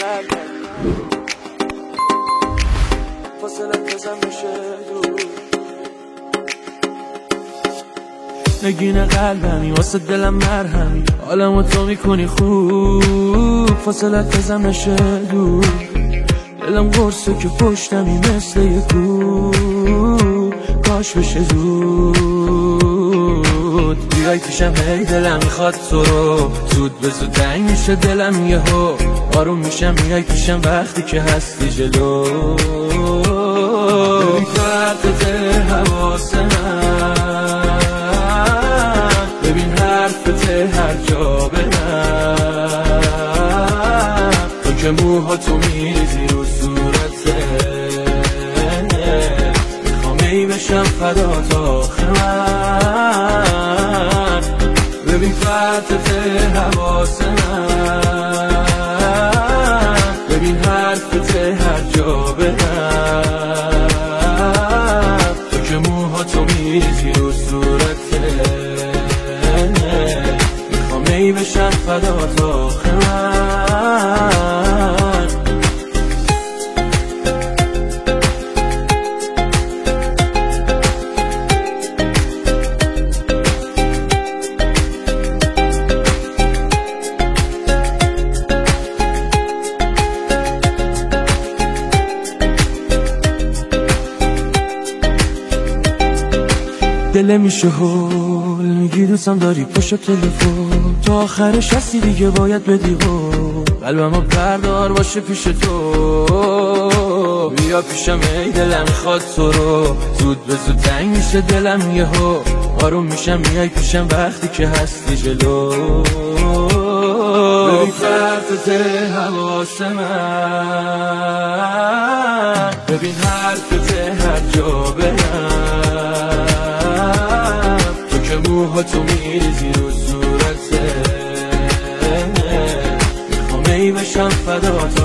قلبم فاصله بزن بشه دور نگین قلبمی واسه دلم مرهمی حالمو تو میکنی خوب فاصله بزن بشه دور دلم قرصه که پشتمی مثل یه کوه کاش بشه زود بیای پیشم هی دلم میخواد تو رو زود به زود تنگ میشه دلم یهو آروم میشم میای پیشم وقتی که هستی جلو ببین فرقت حواس من ببین حرفت هر جا برم تو که موهاتو میریزی رو صورته میخوام ای بشم فدات آخه من ببین فرقت حواس من ببین حرفت هر جا برم تو که موهاتو میریزی رو صورته میخوام ای بشم فدات آخه من دل میشه هول میگی دوستم داری پشت تلفن تا آخرش هستی دیگه باید بدی قول قلبمو بردار باشه پیش تو بیا پیشم ای دلم میخواد تو رو زود به زود تنگ میشه دلم یهو آروم میشم میای پیشم وقتی که هستی جلو ببین فرقت حواس من ببین حرفت هر جا برم تو که موهاتو میریزی رو صورته میخوام ای بشم فدات